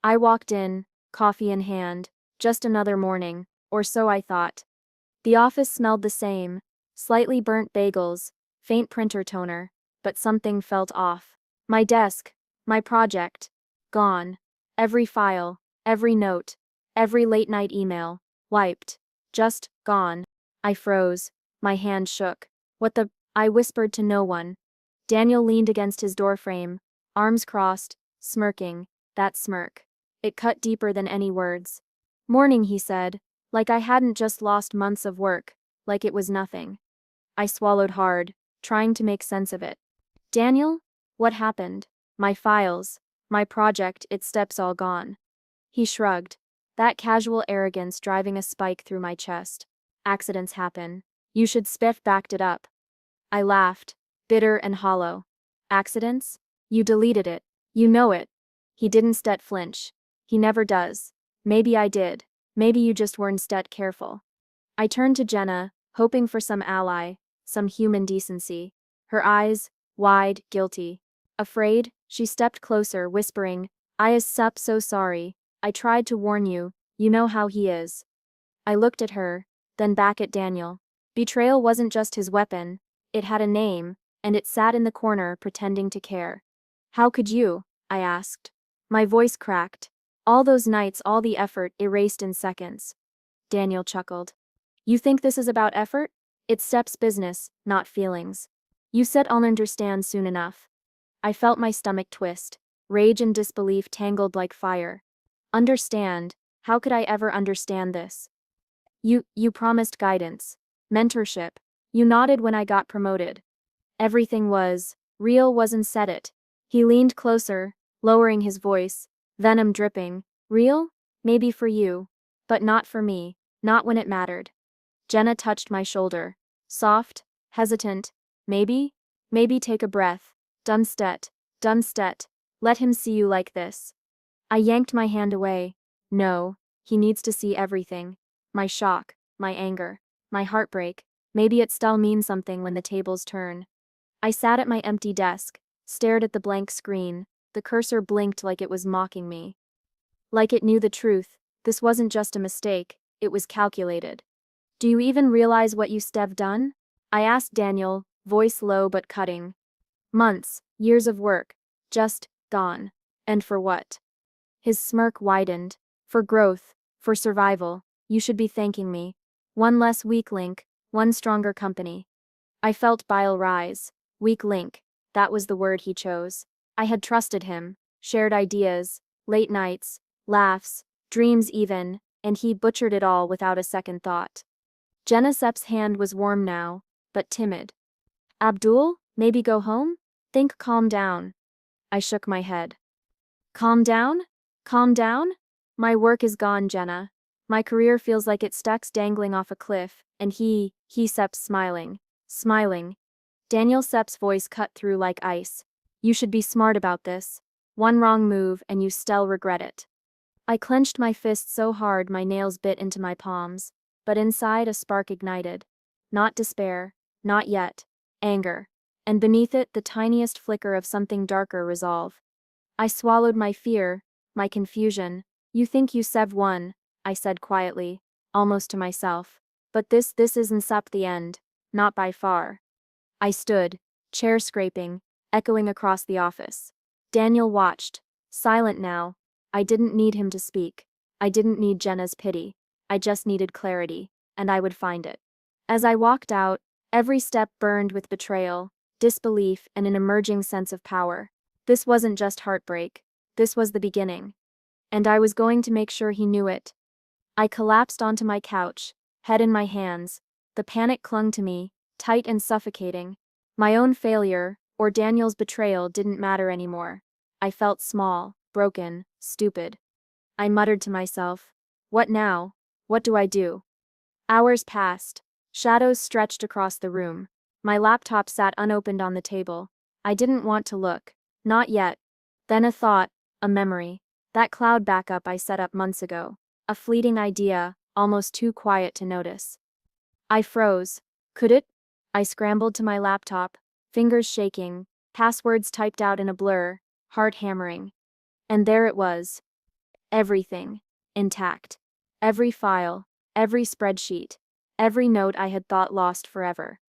I walked in, coffee in hand, just another morning, or so I thought. The office smelled the same, slightly burnt bagels, faint printer toner, but something felt off. My desk, my project, gone. Every file, every note, every late-night email, wiped. Just gone. I froze. My hand shook. What the? I whispered to no one. Daniel leaned against his doorframe, arms crossed, smirking. That smirk. It cut deeper than any words. Morning, he said, like I hadn't just lost months of work, like it was nothing. I swallowed hard, trying to make sense of it. Daniel? What happened? My files, my project, its steps all gone. He shrugged, that casual arrogance driving a spike through my chest. Accidents happen. You should spiff backed it up. I laughed, bitter and hollow. Accidents? You deleted it. You know it. He didn't flinch. He never does. Maybe I did. Maybe you just weren't careful. I turned to Jenna, hoping for some ally, some human decency. Her eyes, wide, guilty. Afraid, she stepped closer, whispering, I is so sorry. I tried to warn you, you know how he is. I looked at her, then back at Daniel. Betrayal wasn't just his weapon, it had a name, and it sat in the corner pretending to care. How could you? I asked. My voice cracked. All those nights, all the effort erased in seconds. Daniel chuckled. You think this is about effort? It's Steph's business, not feelings. You said I'll understand soon enough. I felt my stomach twist. Rage and disbelief tangled like fire. Understand? How could I ever understand this? You promised guidance. Mentorship. You nodded when I got promoted. Everything was real, wasn't said it. He leaned closer, lowering his voice, venom dripping. Real? Maybe for you. But not for me, not when it mattered. Jenna touched my shoulder. Soft, hesitant. Maybe take a breath. Dunstet. Let him see you like this. I yanked my hand away. No, he needs to see everything. My shock, my anger, my heartbreak. Maybe it still means something when the tables turn. I sat at my empty desk, stared at the blank screen. The cursor blinked like it was mocking me. Like it knew the truth. This wasn't just a mistake, it was calculated. Do you even realize what you Stev done? I asked Daniel, voice low but cutting. Months, years of work, just gone. And for what? His smirk widened. For growth, for survival. You should be thanking me. One less weak link, one stronger company. I felt bile rise. Weak link. That was the word he chose. I had trusted him, shared ideas, late nights, laughs, dreams even, and he butchered it all without a second thought. Jenna Sepp's hand was warm now, but timid. Abdul, maybe go home? Think, calm down. I shook my head. Calm down? Calm down? My work is gone, Jenna. My career feels like it stuck's dangling off a cliff, and he Sepp's smiling. Daniel Sepp's voice cut through like ice. You should be smart about this. One wrong move and you still regret it. I clenched my fist so hard my nails bit into my palms, but inside a spark ignited. Not despair, not yet. Anger. And beneath it the tiniest flicker of something darker, resolve. I swallowed my fear, my confusion. You think you Sev won, I said quietly, almost to myself. But this isn't Sepp the end, not by far. I stood, chair scraping, echoing across the office. Daniel watched, silent now. I didn't need him to speak. I didn't need Jenna's pity. I just needed clarity, and I would find it. As I walked out, every step burned with betrayal, disbelief, and an emerging sense of power. This wasn't just heartbreak. This was the beginning. And I was going to make sure he knew it. I collapsed onto my couch, head in my hands. The panic clung to me, tight and suffocating. My own failure, or Daniel's betrayal, didn't matter anymore. I felt small, broken, stupid. I muttered to myself, what now? What do I do? Hours passed. Shadows stretched across the room. My laptop sat unopened on the table. I didn't want to look. Not yet. Then a thought, a memory. That cloud backup I set up months ago. A fleeting idea, almost too quiet to notice. I froze. Could it? I scrambled to my laptop, fingers shaking, passwords typed out in a blur, heart hammering. And there it was. Everything. Intact. Every file. Every spreadsheet. Every note I had thought lost forever.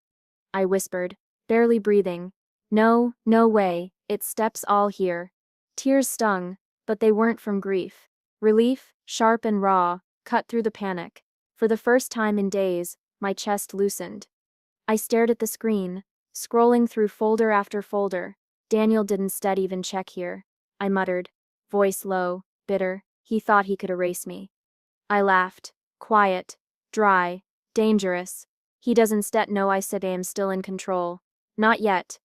I whispered, barely breathing. No, no way, it's steps all here. Tears stung, but they weren't from grief. Relief, sharp and raw, cut through the panic. For the first time in days, my chest loosened. I stared at the screen, scrolling through folder after folder. Daniel didn't even check here. I muttered, voice low, bitter. He thought he could erase me. I laughed. Quiet, dry, dangerous. He doesn't know I am still in control. Not yet.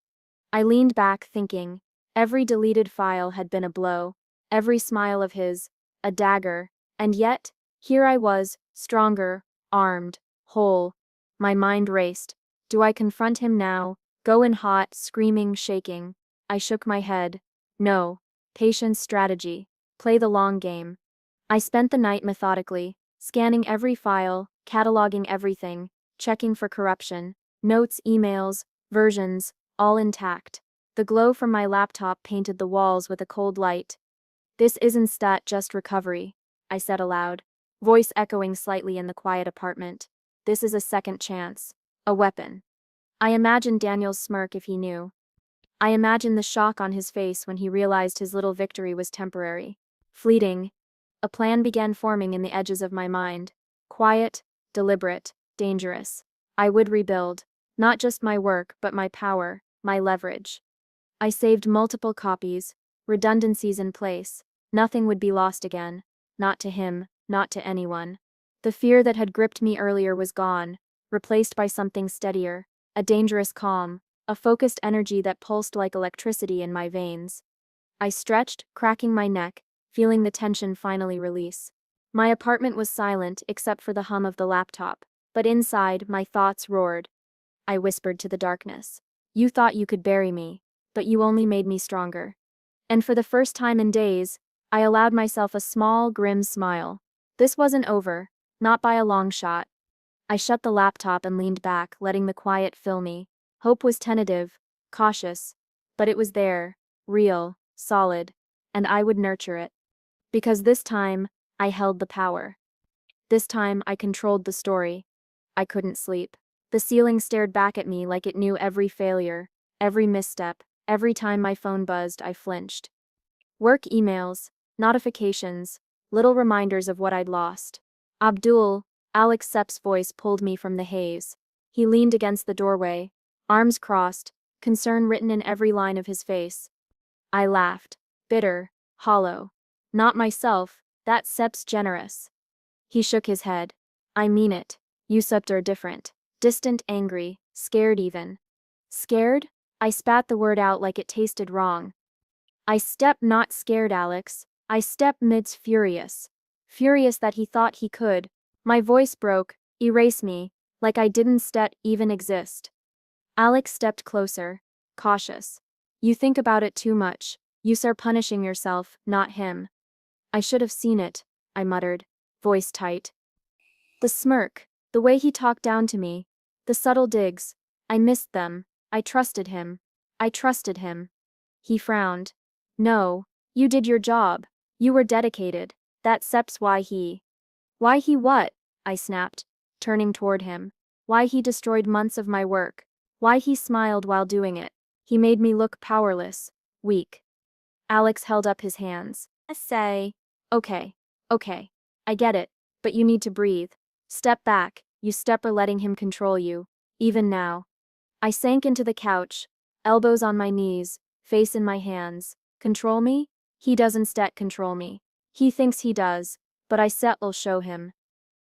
I leaned back thinking. Every deleted file had been a blow. Every smile of his, a dagger. And yet, here I was, stronger, armed, whole. My mind raced. Do I confront him now? Go in hot, screaming, shaking. I shook my head. No. Patience strategy. Play the long game. I spent the night methodically, scanning every file, cataloging everything, checking for corruption, notes, emails, versions, all intact. The glow from my laptop painted the walls with a cold light. This isn't just recovery, I said aloud, voice echoing slightly in the quiet apartment. This is a second chance. A weapon. I imagined Daniel's smirk if he knew. I imagined the shock on his face when he realized his little victory was temporary. Fleeting. A plan began forming in the edges of my mind. Quiet, deliberate, dangerous. I would rebuild. Not just my work, but my power, my leverage. I saved multiple copies, redundancies in place. Nothing would be lost again. Not to him, not to anyone. The fear that had gripped me earlier was gone, replaced by something steadier, a dangerous calm, a focused energy that pulsed like electricity in my veins. I stretched, cracking my neck, feeling the tension finally release. My apartment was silent except for the hum of the laptop, but inside, my thoughts roared. I whispered to the darkness. You thought you could bury me, but you only made me stronger. And for the first time in days, I allowed myself a small, grim smile. This wasn't over, not by a long shot. I shut the laptop and leaned back, letting the quiet fill me. Hope was tentative, cautious, but it was there, real, solid, and I would nurture it. Because this time, I held the power. This time, I controlled the story. I couldn't sleep. The ceiling stared back at me like it knew every failure, every misstep. Every time my phone buzzed, I flinched. Work emails, notifications, little reminders of what I'd lost. Abdul, Alex Sepp's voice pulled me from the haze. He leaned against the doorway, arms crossed, concern written in every line of his face. I laughed, bitter, hollow. Not myself, that Sepp's generous. He shook his head. I mean it. You Sept are different. Distant, angry, scared even. Scared? I spat the word out like it tasted wrong. I step not scared, Alex. I step midst furious. Furious that he thought he could. My voice broke, erase me, like I didn't even exist. Alex stepped closer, cautious. You think about it too much. You are punishing yourself, not him. I should have seen it, I muttered, voice tight. The smirk, the way he talked down to me, the subtle digs, I missed them. I trusted him. I trusted him. He frowned. No, you did your job. You were dedicated. That's Sepp's why he. Why he what? I snapped, turning toward him. Why he destroyed months of my work. Why he smiled while doing it. He made me look powerless, weak. Alex held up his hands. Okay, I get it, but you need to breathe. Step back, you step are letting him control you, even now. I sank into the couch, elbows on my knees, face in my hands. Control me? He doesn't control me. He thinks he does, but will show him.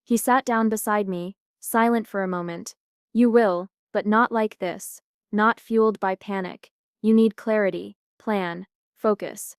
He sat down beside me, silent for a moment. You will, but not like this. Not fueled by panic. You need clarity, plan, focus.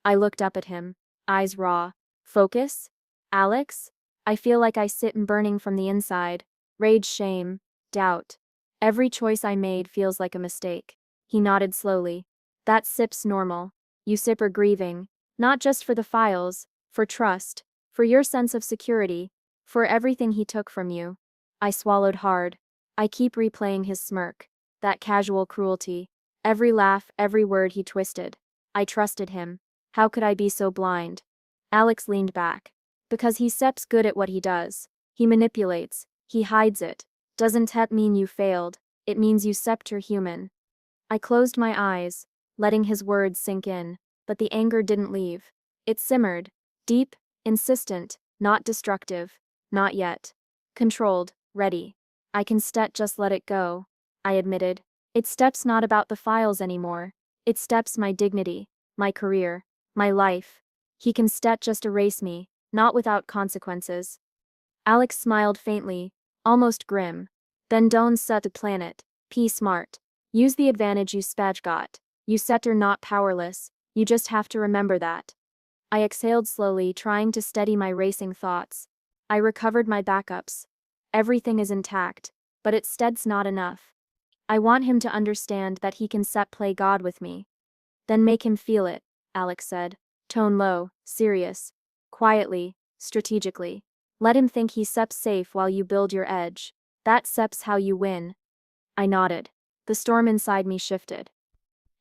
I looked up at him, eyes raw. Focus? Alex? I feel like I sit burning from the inside. Rage, shame, doubt. Every choice I made feels like a mistake. He nodded slowly. That's Sip's normal. You Sip are grieving, not just for the files, for trust, for your sense of security, for everything he took from you. I swallowed hard. I keep replaying his smirk, that casual cruelty, every laugh, every word he twisted. I trusted him. How could I be so blind? Alex leaned back. Because he steps good at what he does. He manipulates. He hides it. Doesn't that mean you failed? It means you stepped you're human. I closed my eyes, letting his words sink in, but the anger didn't leave. It simmered. Deep, insistent, not destructive. Not yet. Controlled, ready. I can just let it go, I admitted. It steps not about the files anymore. It steps my dignity, my career, my life. He can just erase me, not without consequences. Alex smiled faintly, almost grim. Then don't set the planet. P smart. Use the advantage you got. You are not powerless, you just have to remember that. I exhaled slowly, trying to steady my racing thoughts. I recovered my backups. Everything is intact, but it's not enough. I want him to understand that he can play God with me. Then make him feel it, Alex said, tone low, serious. Quietly, strategically. Let him think he safe while you build your edge. That's how you win. I nodded. The storm inside me shifted.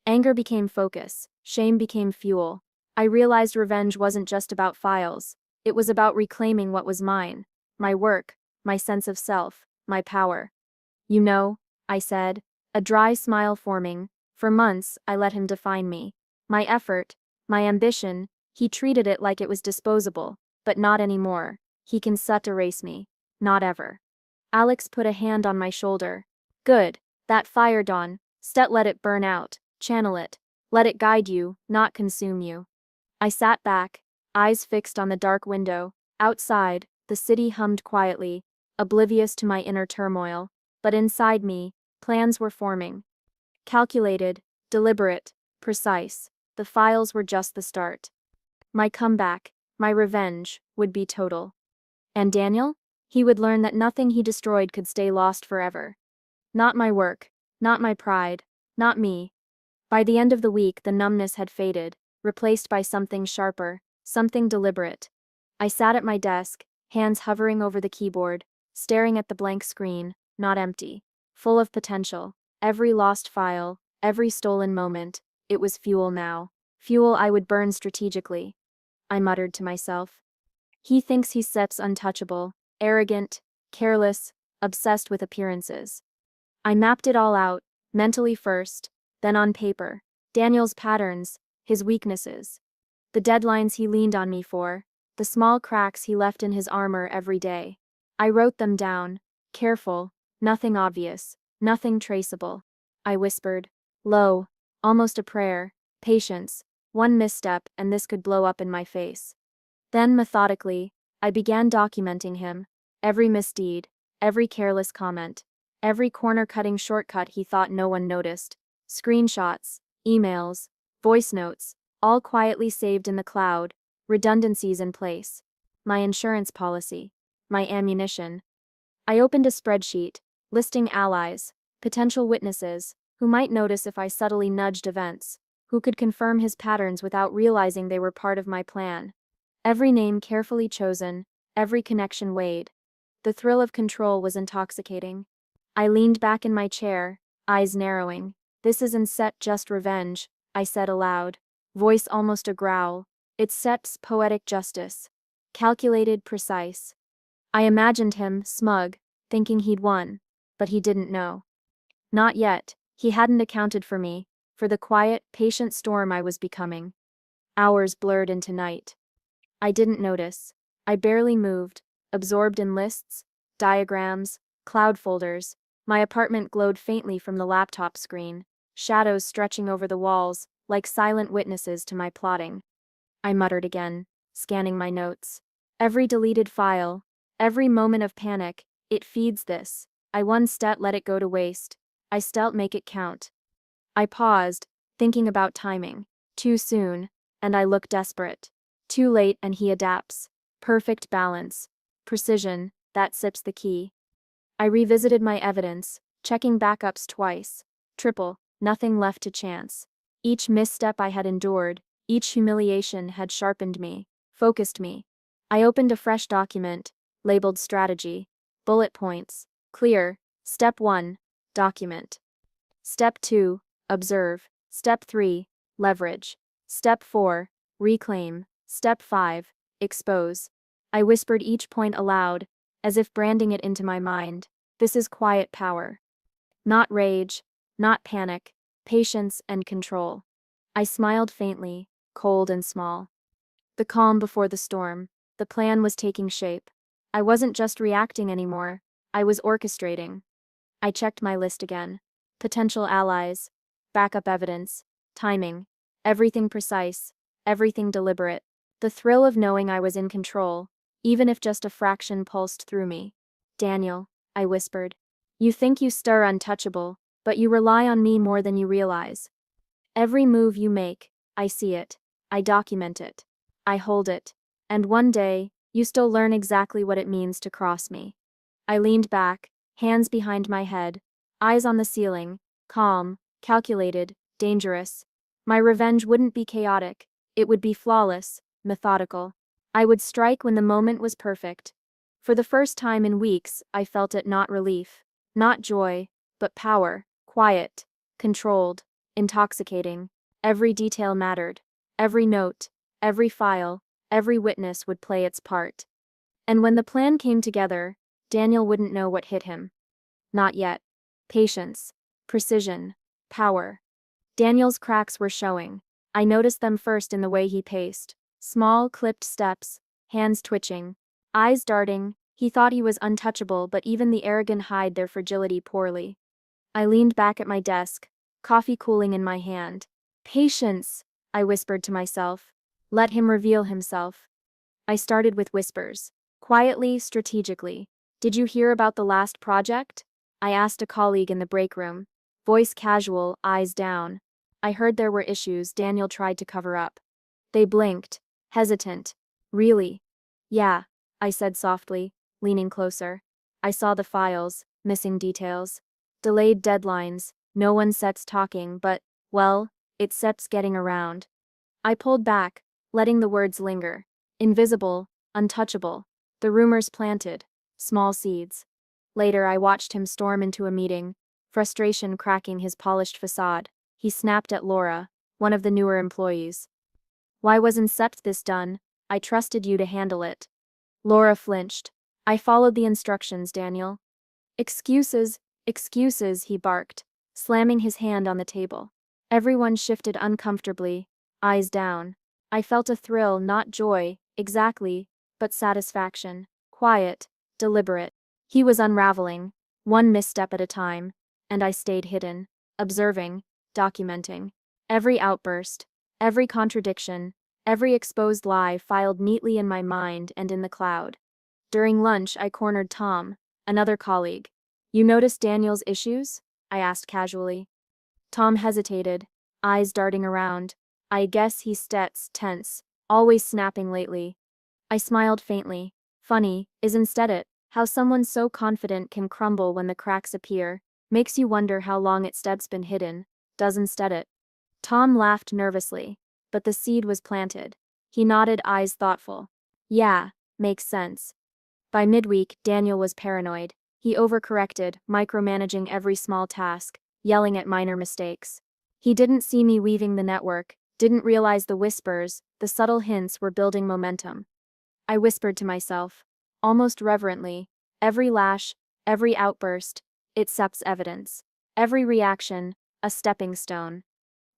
Anger became focus, shame became fuel. I realized revenge wasn't just about files. It was about reclaiming what was mine. My work, my sense of self, my power. You know, I said, a dry smile forming. For months, I let him define me. My effort, my ambition, he treated it like it was disposable, but not anymore. He can erase me. Not ever. Alex put a hand on my shoulder. Good. That fire, Dawn. Let it burn out. Channel it. Let it guide you, not consume you. I sat back, eyes fixed on the dark window. Outside, the city hummed quietly, oblivious to my inner turmoil. But inside me, plans were forming. Calculated, deliberate, precise. The files were just the start. My comeback, my revenge, would be total. And Daniel? He would learn that nothing he destroyed could stay lost forever. Not my work, not my pride, not me. By the end of the week, the numbness had faded, replaced by something sharper, something deliberate. I sat at my desk, hands hovering over the keyboard, staring at the blank screen, not empty, full of potential. Every lost file, every stolen moment, it was fuel now. Fuel I would burn strategically. I muttered to myself. He thinks he's untouchable, arrogant, careless, obsessed with appearances. I mapped it all out, mentally first, then on paper. Daniel's patterns, his weaknesses. The deadlines he leaned on me for, the small cracks he left in his armor every day. I wrote them down, careful, nothing obvious, nothing traceable. I whispered, low, almost a prayer, patience, one misstep and this could blow up in my face. Then methodically, I began documenting him, every misdeed, every careless comment, every corner-cutting shortcut he thought no one noticed, screenshots, emails, voice notes, all quietly saved in the cloud, redundancies in place. My insurance policy, my ammunition. I opened a spreadsheet, listing allies, potential witnesses, who might notice if I subtly nudged events, who could confirm his patterns without realizing they were part of my plan. Every name carefully chosen, every connection weighed. The thrill of control was intoxicating. I leaned back in my chair, eyes narrowing. This isn't just revenge, I said aloud, voice almost a growl. It's poetic justice. Calculated, precise. I imagined him, smug, thinking he'd won. But he didn't know. Not yet, he hadn't accounted for me, for the quiet, patient storm I was becoming. Hours blurred into night. I didn't notice. I barely moved, absorbed in lists, diagrams, cloud folders. My apartment glowed faintly from the laptop screen, shadows stretching over the walls, like silent witnesses to my plotting. I muttered again, scanning my notes. Every deleted file, every moment of panic, it feeds this. I let it go to waste. I make it count. I paused, thinking about timing. Too soon, and I look desperate. Too late and he adapts. Perfect balance. Precision, that sips the key. I revisited my evidence, checking backups twice. Triple, nothing left to chance. Each misstep I had endured, each humiliation had sharpened me, focused me. I opened a fresh document, labeled strategy. Bullet points. Clear. Step 1. Document. Step 2. Observe. Step 3. Leverage. Step 4. Reclaim. Step 5. expose. I whispered each point aloud, as if branding it into my mind. This is quiet power. Not rage, not panic, patience and control. I smiled faintly, cold and small. The calm before the storm. The plan was taking shape. I wasn't just reacting anymore, I was orchestrating. I checked my list again. Potential allies, backup evidence, timing, everything precise, everything deliberate. The thrill of knowing I was in control, even if just a fraction pulsed through me. Daniel, I whispered. You think you stir untouchable, but you rely on me more than you realize. Every move you make, I see it. I document it. I hold it. And one day, you still learn exactly what it means to cross me. I leaned back, hands behind my head, eyes on the ceiling, calm, calculated, dangerous. My revenge wouldn't be chaotic, it would be flawless, methodical. I would strike when the moment was perfect. For the first time in weeks, I felt it, not relief, not joy, but power, quiet, controlled, intoxicating. Every detail mattered. Every note, every file, every witness would play its part. And when the plan came together, Daniel wouldn't know what hit him. Not yet. Patience, precision, power. Daniel's cracks were showing. I noticed them first in the way he paced. Small, clipped steps, hands twitching, eyes darting. He thought he was untouchable, but even the arrogant hide their fragility poorly. I leaned back at my desk, coffee cooling in my hand. Patience, I whispered to myself. Let him reveal himself. I started with whispers. Quietly, strategically. Did you hear about the last project? I asked a colleague in the break room. Voice casual, eyes down. I heard there were issues Daniel tried to cover up. They blinked, hesitant. Really? Yeah, I said softly, leaning closer. I saw the files, missing details. Delayed deadlines, no one sets talking, but, well, it sets getting around. I pulled back, letting the words linger. Invisible, untouchable. The rumors planted, small seeds. Later I watched him storm into a meeting, frustration cracking his polished facade. He snapped at Laura, one of the newer employees. Why wasn't this done? I trusted you to handle it. Laura flinched. I followed the instructions, Daniel. Excuses, excuses, he barked, slamming his hand on the table. Everyone shifted uncomfortably, eyes down. I felt a thrill, not joy, exactly, but satisfaction. Quiet, deliberate. He was unraveling, one misstep at a time, and I stayed hidden, observing, documenting. Every outburst, every contradiction, every exposed lie filed neatly in my mind and in the cloud. During lunch, I cornered Tom, another colleague. You noticed Daniel's issues? I asked casually. Tom hesitated, eyes darting around. I guess he's tense, always snapping lately. I smiled faintly. Funny, isn't it? How someone so confident can crumble when the cracks appear. Makes you wonder how long it's been hidden, doesn't it? Tom laughed nervously, but the seed was planted. He nodded, eyes thoughtful. Yeah, makes sense. By midweek, Daniel was paranoid. He overcorrected, micromanaging every small task, yelling at minor mistakes. He didn't see me weaving the network, didn't realize the whispers, the subtle hints were building momentum. I whispered to myself, almost reverently, every lash, every outburst, it saps evidence. Every reaction, a stepping stone.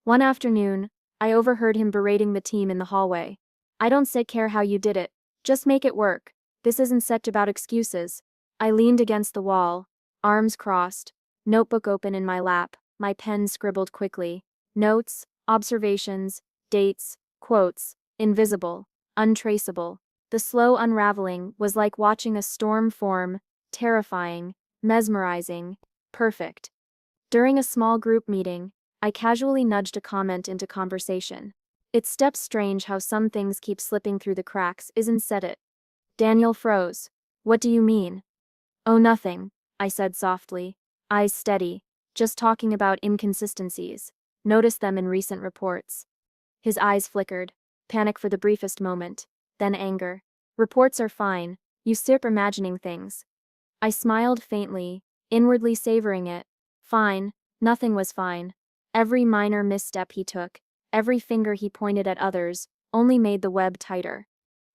One afternoon, I overheard him berating the team in the hallway. I don't care how you did it, just make it work. This isn't about excuses. I leaned against the wall, arms crossed, notebook open in my lap, my pen scribbled quickly. Notes, observations, dates, quotes, invisible, untraceable. The slow unraveling was like watching a storm form, terrifying, mesmerizing, perfect. During a small group meeting, I casually nudged a comment into conversation. It's strange how some things keep slipping through the cracks, isn't it? Daniel froze. What do you mean? Oh, nothing, I said softly, eyes steady, just talking about inconsistencies. Noticed them in recent reports. His eyes flickered, panic for the briefest moment, then anger. Reports are fine, you sip imagining things. I smiled faintly, inwardly savoring it. Fine, nothing was fine. Every minor misstep he took, every finger he pointed at others, only made the web tighter.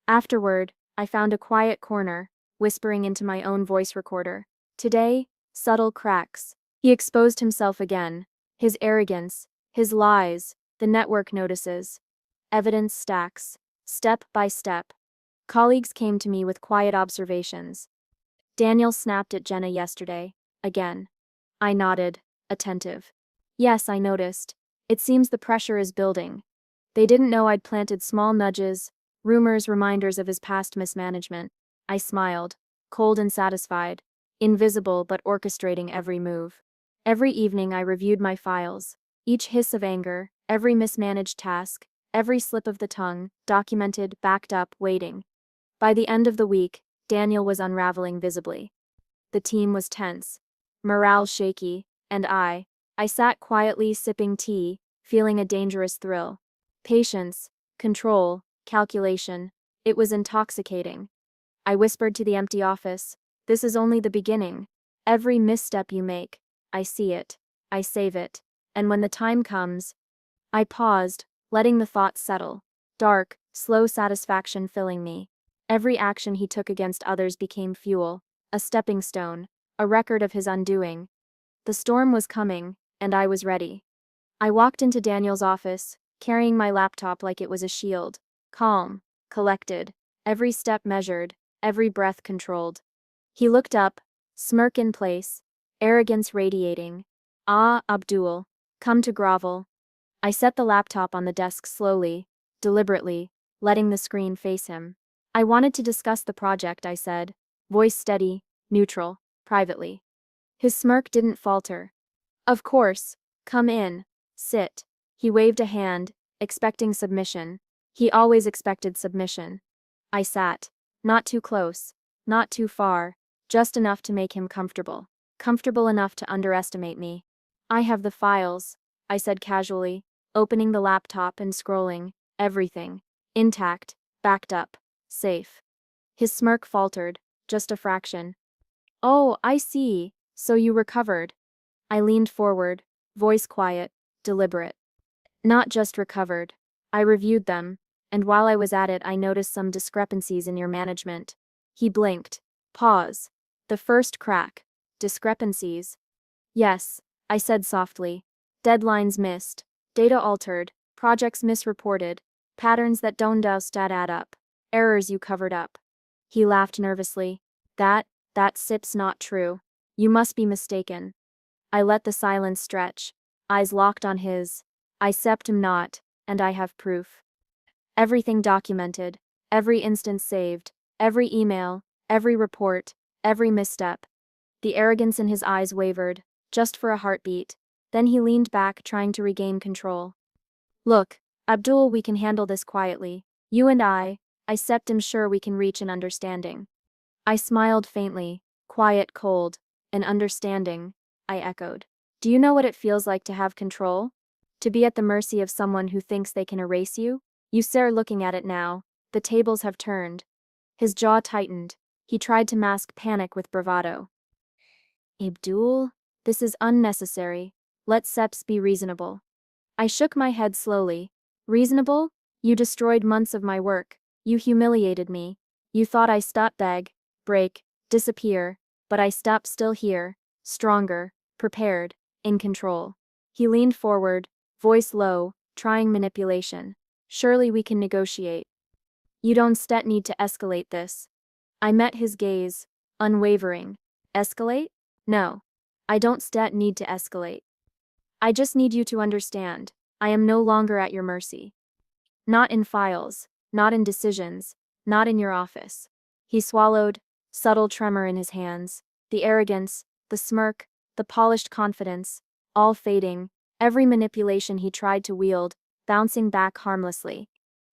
Afterward, I found a quiet corner, whispering into my own voice recorder. Today, subtle cracks. He exposed himself again. His arrogance, his lies, the network notices. Evidence stacks, step by step. Colleagues came to me with quiet observations. Daniel snapped at Jenna yesterday. Again. I nodded, attentive. Yes, I noticed. It seems the pressure is building. They didn't know I'd planted small nudges, rumors, reminders of his past mismanagement. I smiled, cold and satisfied, invisible but orchestrating every move. Every evening I reviewed my files, each hiss of anger, every mismanaged task, every slip of the tongue, documented, backed up, waiting. By the end of the week, Daniel was unraveling visibly. The team was tense, morale shaky, and I sat quietly sipping tea, feeling a dangerous thrill. Patience, control, calculation. It was intoxicating. I whispered to the empty office, "This is only the beginning. Every misstep you make, I see it, I save it, and when the time comes." I paused, letting the thoughts settle. Dark, slow satisfaction filling me. Every action he took against others became fuel, a stepping stone, a record of his undoing. The storm was coming, and I was ready. I walked into Daniel's office, carrying my laptop like it was a shield. Calm, collected, every step measured, every breath controlled. He looked up, smirk in place, arrogance radiating. "Ah, Abdul, come to grovel." I set the laptop on the desk slowly, deliberately, letting the screen face him. "I wanted to discuss the project," I said, voice steady, neutral, privately. His smirk didn't falter. "Of course, come in, sit." He waved a hand, expecting submission. He always expected submission. I sat. Not too close, not too far, just enough to make him comfortable. Comfortable enough to underestimate me. "I have the files," I said casually, opening the laptop and scrolling. Everything. Intact, backed up, safe. His smirk faltered, just a fraction. "Oh, I see, so you recovered." I leaned forward, voice quiet, deliberate. "Not just recovered. I reviewed them, and while I was at it I noticed some discrepancies in your management." He blinked. Pause. The first crack. Discrepancies. "Yes," I said softly. "Deadlines missed, data altered, projects misreported, patterns that don't add up, errors you covered up." He laughed nervously. That sip's not true. You must be mistaken." I let the silence stretch, eyes locked on his. "I sept him not, and I have proof. Everything documented, every instance saved, every email, every report, every misstep." The arrogance in his eyes wavered, just for a heartbeat. Then he leaned back, trying to regain control. "Look, Abdul, we can handle this quietly. You and I sept am sure we can reach an understanding." I smiled faintly, quiet, cold. "An understanding," I echoed. "Do you know what it feels like to have control? To be at the mercy of someone who thinks they can erase you? You sir looking at it now. The tables have turned." His jaw tightened. He tried to mask panic with bravado. "Abdul, this is unnecessary. Let Seps be reasonable." I shook my head slowly. "Reasonable? You destroyed months of my work. You humiliated me. You thought I stopped, beg, break, disappear, but I stopped still here, stronger, prepared, in control." He leaned forward, voice low, trying manipulation. "Surely we can negotiate. You don't need to escalate this." I met his gaze, unwavering. "Escalate? No. I don't need to escalate. I just need you to understand. I am no longer at your mercy. Not in files, not in decisions, not in your office." He swallowed, subtle tremor in his hands. The arrogance, the smirk, the polished confidence, all fading, every manipulation he tried to wield, bouncing back harmlessly.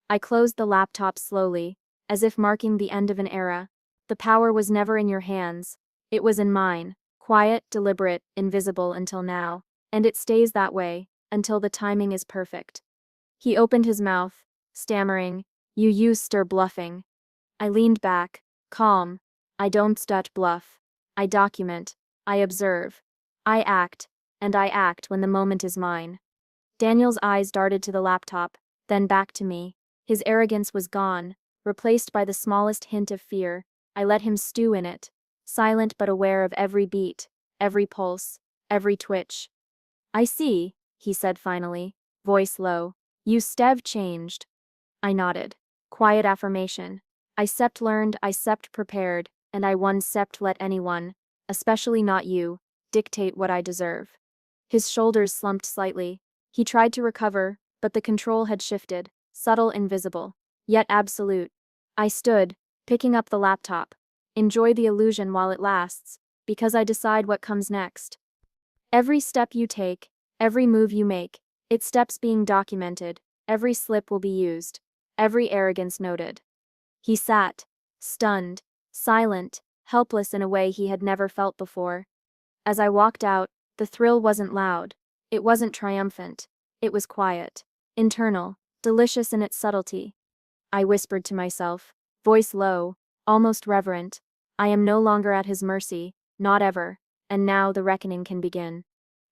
I closed the laptop slowly, as if marking the end of an era. The power was never in your hands. It was in mine, quiet, deliberate, invisible until now, and it stays that way, until the timing is perfect. He opened his mouth, stammering, "You used bluffing." I leaned back, calm. "I don't bluff. I document. I observe. I act, and I act when the moment is mine." Daniel's eyes darted to the laptop, then back to me. His arrogance was gone, replaced by the smallest hint of fear. I let him stew in it, silent but aware of every beat, every pulse, every twitch. I see, he said finally, voice low. You Stev changed. I nodded. Quiet affirmation. I sept learned, I sept prepared, and I one sept let anyone, especially not you, dictate what I deserve. His shoulders slumped slightly. He tried to recover, but the control had shifted, subtle, invisible, yet absolute. I stood, picking up the laptop. Enjoy the illusion while it lasts, because I decide what comes next. Every step you take, every move you make, its steps being documented, every slip will be used, every arrogance noted. He sat, stunned, silent, helpless in a way he had never felt before. As I walked out, the thrill wasn't loud, it wasn't triumphant, it was quiet, internal, delicious in its subtlety. I whispered to myself, voice low, almost reverent, I am no longer at his mercy, not ever, and now the reckoning can begin.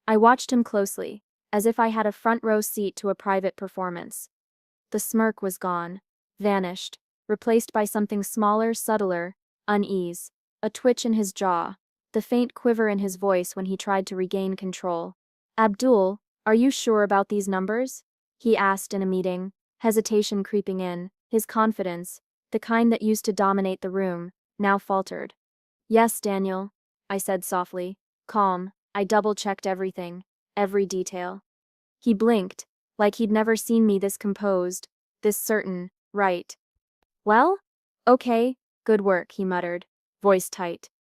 I watched him closely, as if I had a front row seat to a private performance. The smirk was gone, vanished, replaced by something smaller, subtler, unease, a twitch in his jaw, the faint quiver in his voice when he tried to regain control. Abdul, are you sure about these numbers? He asked in a meeting, hesitation creeping in, his confidence, the kind that used to dominate the room, now faltered. Yes, Daniel, I said softly, calm. I double-checked everything, every detail. He blinked, like he'd never seen me this composed, this certain, right. Well? Okay, good work, he muttered, voice tight.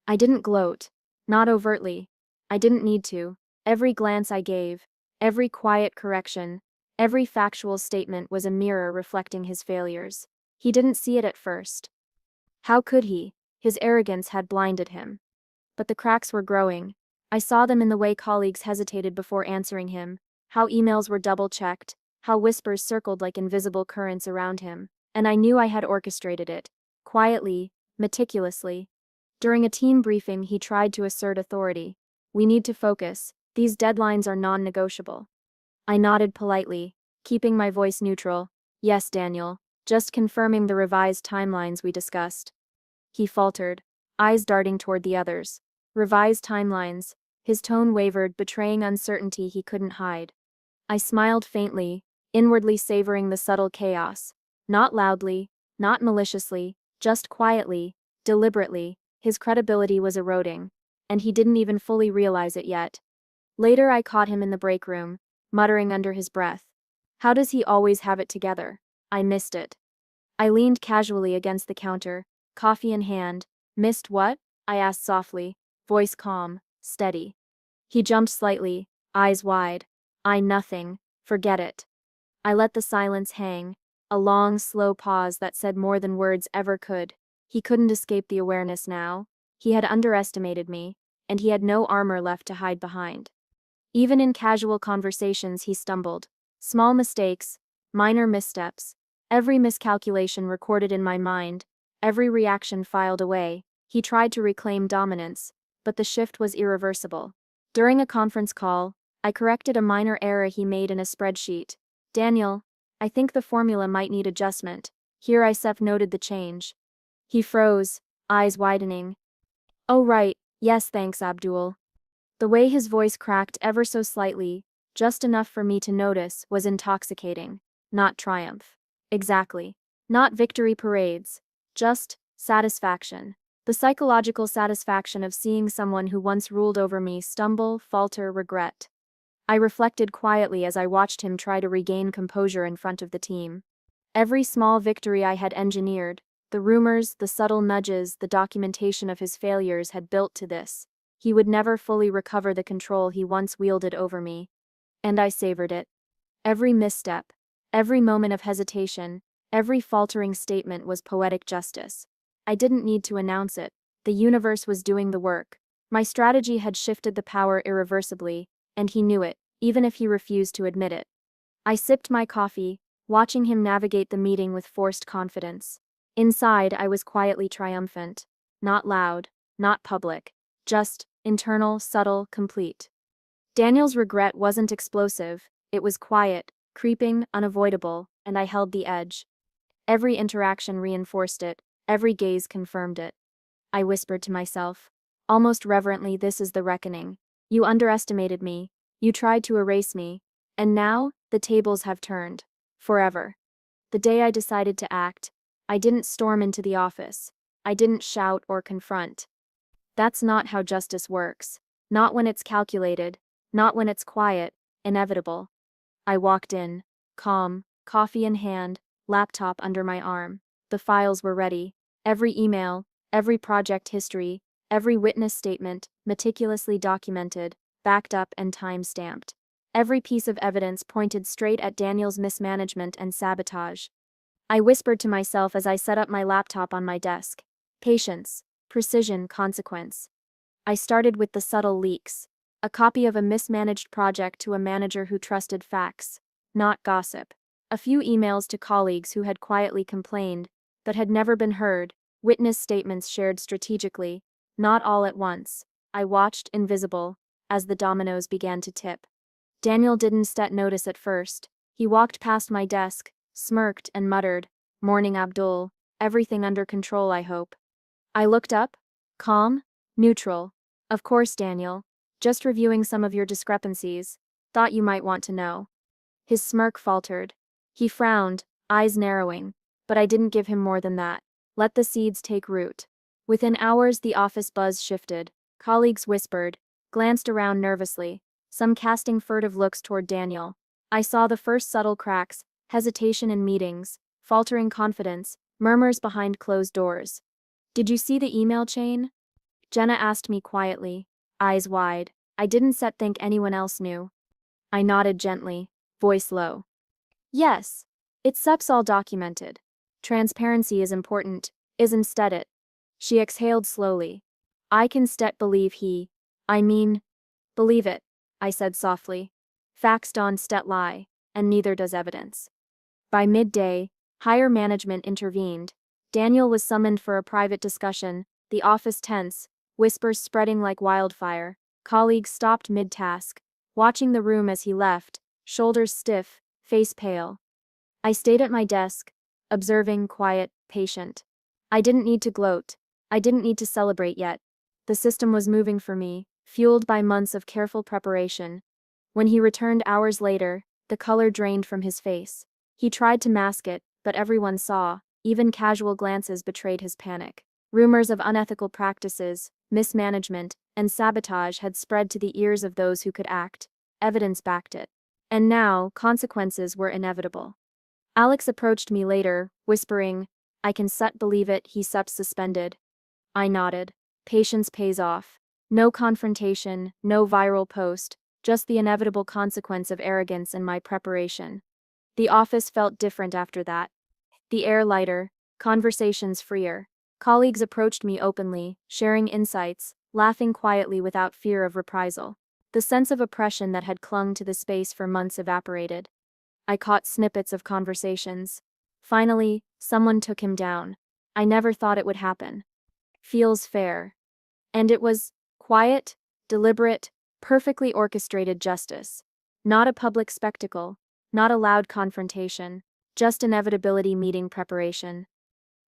I didn't gloat. Not overtly. I didn't need to. Every glance I gave, every quiet correction, every factual statement was a mirror reflecting his failures. He didn't see it at first. How could he? His arrogance had blinded him. But the cracks were growing. I saw them in the way colleagues hesitated before answering him, how emails were double-checked, how whispers circled like invisible currents around him, and I knew I had orchestrated it, quietly, meticulously. During a team briefing, he tried to assert authority. We need to focus, these deadlines are non-negotiable. I nodded politely, keeping my voice neutral. Yes, Daniel, just confirming the revised timelines we discussed. He faltered, eyes darting toward the others. Revised timelines. His tone wavered, betraying uncertainty he couldn't hide. I smiled faintly, inwardly savoring the subtle chaos. Not loudly, not maliciously, just quietly, deliberately. His credibility was eroding, and he didn't even fully realize it yet. Later I caught him in the break room, muttering under his breath. How does he always have it together? I missed it. I leaned casually against the counter, coffee in hand. Missed what? I asked softly, voice calm, steady. He jumped slightly, eyes wide. Nothing, forget it. I let the silence hang, a long, slow pause that said more than words ever could. He couldn't escape the awareness now. He had underestimated me, and he had no armor left to hide behind. Even in casual conversations he stumbled. Small mistakes, minor missteps, every miscalculation recorded in my mind, every reaction filed away. He tried to reclaim dominance, but the shift was irreversible. During a conference call, I corrected a minor error he made in a spreadsheet. Daniel, I think the formula might need adjustment. Here Isef noted the change. He froze, eyes widening. Oh right, yes thanks Abdul. The way his voice cracked ever so slightly, just enough for me to notice, was intoxicating. Not triumph. Exactly. Not victory parades. Just satisfaction. The psychological satisfaction of seeing someone who once ruled over me stumble, falter, regret. I reflected quietly as I watched him try to regain composure in front of the team. Every small victory I had engineered, the rumors, the subtle nudges, the documentation of his failures had built to this. He would never fully recover the control he once wielded over me. And I savored it. Every misstep, every moment of hesitation, every faltering statement was poetic justice. I didn't need to announce it. The universe was doing the work. My strategy had shifted the power irreversibly, and he knew it, even if he refused to admit it. I sipped my coffee, watching him navigate the meeting with forced confidence. Inside, I was quietly triumphant. Not loud, not public. Just internal, subtle, complete. Daniel's regret wasn't explosive, it was quiet, creeping, unavoidable, and I held the edge. Every interaction reinforced it, every gaze confirmed it. I whispered to myself, almost reverently, this is the reckoning. You underestimated me, you tried to erase me, and now, the tables have turned. Forever. The day I decided to act, I didn't storm into the office. I didn't shout or confront. That's not how justice works. Not when it's calculated, not when it's quiet, inevitable. I walked in, calm, coffee in hand, laptop under my arm. The files were ready. Every email, every project history, every witness statement, meticulously documented, backed up and time-stamped. Every piece of evidence pointed straight at Daniel's mismanagement and sabotage. I whispered to myself as I set up my laptop on my desk. Patience, precision, consequence. I started with the subtle leaks. A copy of a mismanaged project to a manager who trusted facts, not gossip. A few emails to colleagues who had quietly complained, but had never been heard. Witness statements shared strategically, not all at once. I watched, invisible, as the dominoes began to tip. Daniel didn't notice at first. He walked past my desk, smirked and muttered, "Morning, Abdul. Everything under control, I hope." I looked up, calm, neutral. "Of course, Daniel. Just reviewing some of your discrepancies. Thought you might want to know." His smirk faltered. He frowned, eyes narrowing, but I didn't give him more than that. Let the seeds take root. Within hours, the office buzz shifted. Colleagues whispered, glanced around nervously, some casting furtive looks toward Daniel. I saw the first subtle cracks, hesitation in meetings, faltering confidence, murmurs behind closed doors. "Did you see the email chain?" Jenna asked me quietly, eyes wide. I didn't think anyone else knew. I nodded gently, voice low. "Yes. It's all documented. Transparency is important, isn't it?" She exhaled slowly. "I can believe believe it," I said softly. "Facts don't lie, and neither does evidence." By midday, higher management intervened. Daniel was summoned for a private discussion, the office tense, whispers spreading like wildfire. Colleagues stopped mid-task, watching the room as he left, shoulders stiff, face pale. I stayed at my desk, observing, quiet, patient. I didn't need to gloat. I didn't need to celebrate yet. The system was moving for me, fueled by months of careful preparation. When he returned hours later, the color drained from his face. He tried to mask it, but everyone saw. Even casual glances betrayed his panic. Rumors of unethical practices, mismanagement, and sabotage had spread to the ears of those who could act. Evidence backed it. And now, consequences were inevitable. Alex approached me later, whispering, "I can believe it, he suspended." I nodded. Patience pays off. No confrontation, no viral post, just the inevitable consequence of arrogance and my preparation. The office felt different after that. The air lighter, conversations freer. Colleagues approached me openly, sharing insights, laughing quietly without fear of reprisal. The sense of oppression that had clung to the space for months evaporated. I caught snippets of conversations. Finally, someone took him down. I never thought it would happen. Feels fair. And it was quiet, deliberate, perfectly orchestrated justice. Not a public spectacle, not a loud confrontation, just inevitability meeting preparation.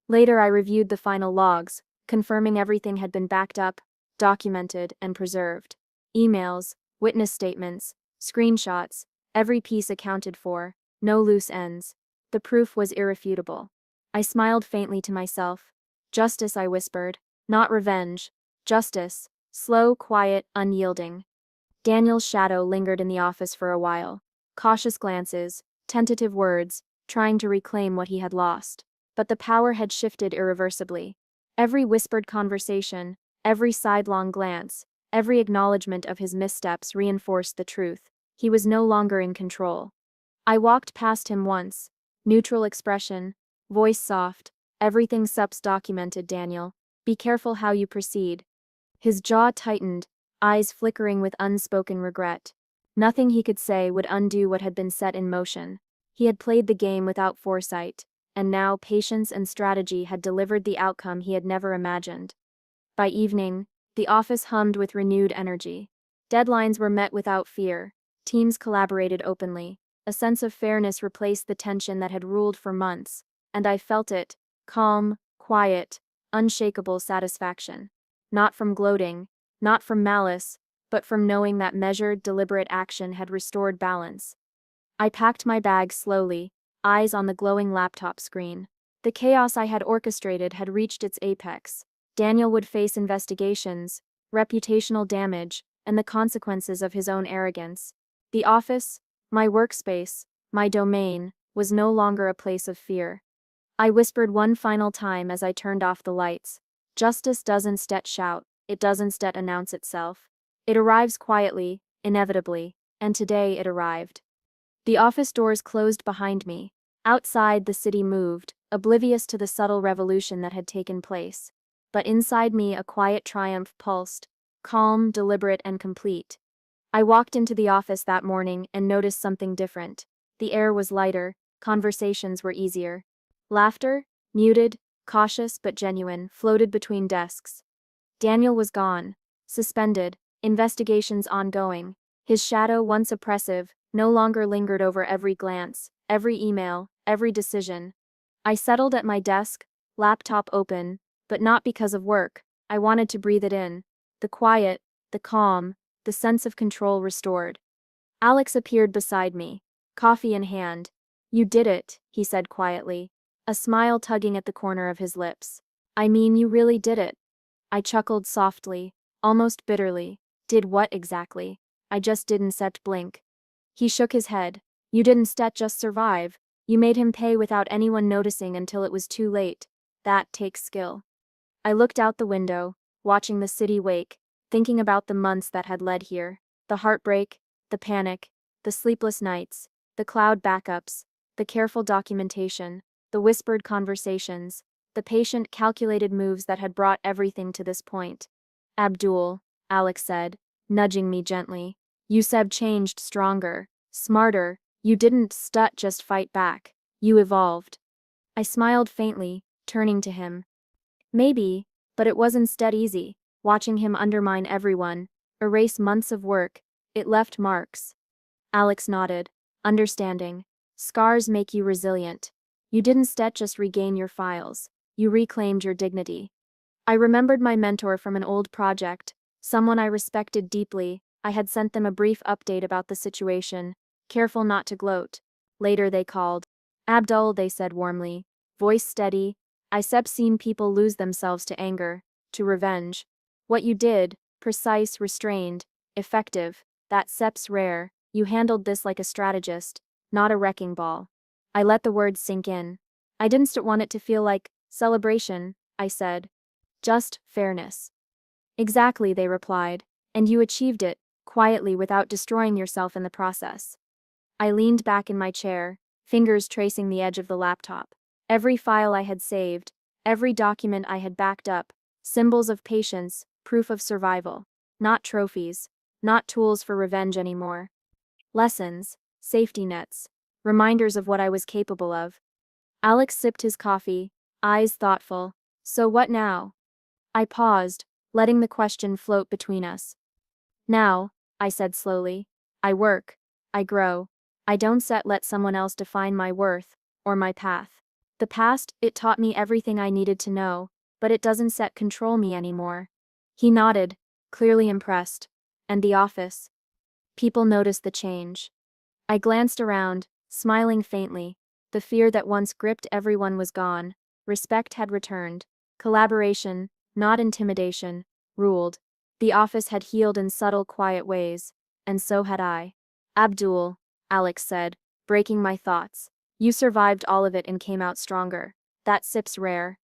Later I reviewed the final logs, confirming everything had been backed up, documented, and preserved. Emails, witness statements, screenshots, every piece accounted for, no loose ends. The proof was irrefutable. I smiled faintly to myself. Justice, I whispered, not revenge. Justice, slow, quiet, unyielding. Daniel's shadow lingered in the office for a while. Cautious glances, tentative words, trying to reclaim what he had lost. But the power had shifted irreversibly. Every whispered conversation, every sidelong glance, every acknowledgement of his missteps reinforced the truth. He was no longer in control. I walked past him once. Neutral expression, voice soft. "Everything documented, Daniel. Be careful how you proceed." His jaw tightened, eyes flickering with unspoken regret. Nothing he could say would undo what had been set in motion. He had played the game without foresight, and now patience and strategy had delivered the outcome he had never imagined. By evening, the office hummed with renewed energy. Deadlines were met without fear. Teams collaborated openly. A sense of fairness replaced the tension that had ruled for months. and I felt it, calm, quiet, unshakable satisfaction. Not from gloating, not from malice, but from knowing that measured, deliberate action had restored balance. I packed my bag slowly, eyes on the glowing laptop screen. The chaos I had orchestrated had reached its apex. Daniel would face investigations, reputational damage, and the consequences of his own arrogance. The office, my workspace, my domain, was no longer a place of fear. I whispered one final time as I turned off the lights. Justice doesn't stet shout, it doesn't stet announce itself. It arrives quietly, inevitably, and today it arrived. The office doors closed behind me. Outside, the city moved, oblivious to the subtle revolution that had taken place. But inside me, a quiet triumph pulsed, calm, deliberate, and complete. I walked into the office that morning and noticed something different. The air was lighter, conversations were easier. Laughter, muted, cautious but genuine, floated between desks. Daniel was gone, suspended, investigations ongoing. His shadow, once oppressive, no longer lingered over every glance, every email, every decision. I settled at my desk, laptop open, but not because of work. I wanted to breathe it in. The quiet, the calm, the sense of control restored. Alex appeared beside me, coffee in hand. "You did it," he said quietly, a smile tugging at the corner of his lips. "I mean, you really did it." I chuckled softly, almost bitterly. "Did what exactly?" "I just didn't set blink." He shook his head. "You didn't stet just survive. You made him pay without anyone noticing until it was too late. That takes skill." I looked out the window, watching the city wake, thinking about the months that had led here. The heartbreak, the panic, the sleepless nights, the cloud backups, the careful documentation, the whispered conversations, the patient, calculated moves that had brought everything to this point. "Abdul," Alex said, nudging me gently. "You Seb changed stronger, smarter. You didn't just fight back. You evolved." I smiled faintly, turning to him. "Maybe, but it was instead easy, watching him undermine everyone, erase months of work. It left marks." Alex nodded, understanding. "Scars make you resilient. You didn't just regain your files. You reclaimed your dignity." I remembered my mentor from an old project, someone I respected deeply. I had sent them a brief update about the situation, careful not to gloat. Later they called. "Abdul," they said warmly, voice steady. "I've seen people lose themselves to anger, to revenge. What you did, precise, restrained, effective, that sep's rare. You handled this like a strategist, not a wrecking ball." I let the words sink in. "I didn't want it to feel like celebration," I said. "Just fairness." "Exactly," they replied. "And you achieved it, quietly, without destroying yourself in the process." I leaned back in my chair, fingers tracing the edge of the laptop. Every file I had saved, every document I had backed up, symbols of patience, proof of survival. Not trophies, not tools for revenge anymore. Lessons, safety nets, reminders of what I was capable of. Alex sipped his coffee, eyes thoughtful. "So what now?" I paused, letting the question float between us. "Now," I said slowly, "I work, I grow. I don't let someone else define my worth, or my path. The past, it taught me everything I needed to know, but it doesn't control me anymore." He nodded, clearly impressed. "And the office?" People noticed the change. I glanced around, smiling faintly. The fear that once gripped everyone was gone. Respect had returned. Collaboration, not intimidation, ruled. The office had healed in subtle, quiet ways, and so had I. "Abdul," Alex said, breaking my thoughts. "You survived all of it and came out stronger. That sip's rare."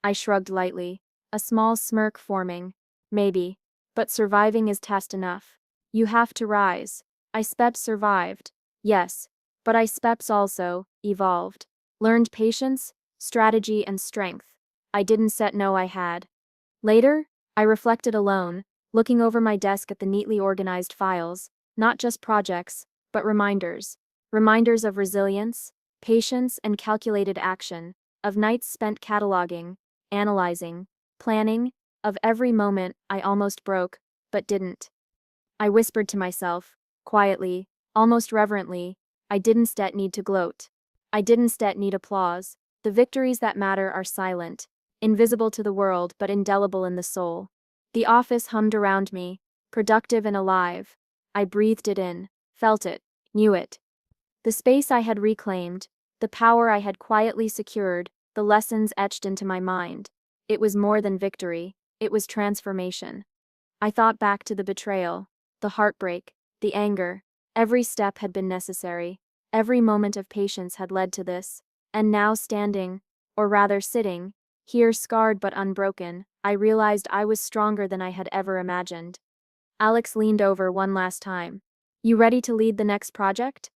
I shrugged lightly, a small smirk forming. "Maybe. But surviving is test enough. You have to rise." I survived. Yes. But I also evolved. Learned patience, strategy, and strength. I didn't know I had. Later, I reflected alone, looking over my desk at the neatly organized files, not just projects, but reminders. Reminders of resilience, patience, and calculated action, of nights spent cataloging, analyzing, planning, of every moment I almost broke, but didn't. I whispered to myself, quietly, almost reverently, I didn't need to gloat. I didn't need applause. The victories that matter are silent, invisible to the world but indelible in the soul. The office hummed around me, productive and alive. I breathed it in, felt it, knew it. The space I had reclaimed, the power I had quietly secured, the lessons etched into my mind. It was more than victory, it was transformation. I thought back to the betrayal, the heartbreak, the anger. Every step had been necessary. Every moment of patience had led to this. And now standing, or rather sitting, here scarred but unbroken, I realized I was stronger than I had ever imagined. Alex leaned over one last time. You ready to lead the next project?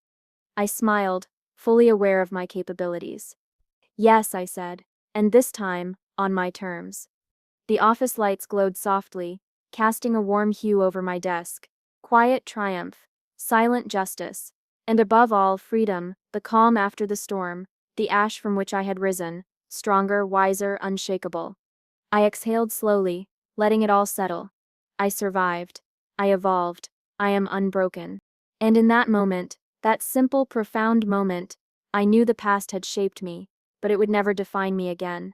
I smiled, fully aware of my capabilities. Yes, I said, and this time, on my terms. The office lights glowed softly, casting a warm hue over my desk. Quiet triumph, silent justice, and above all, freedom, the calm after the storm, the ash from which I had risen, stronger, wiser, unshakable. I exhaled slowly, letting it all settle. I survived. I evolved. I am unbroken. And in that moment, that simple, profound moment, I knew the past had shaped me, but it would never define me again.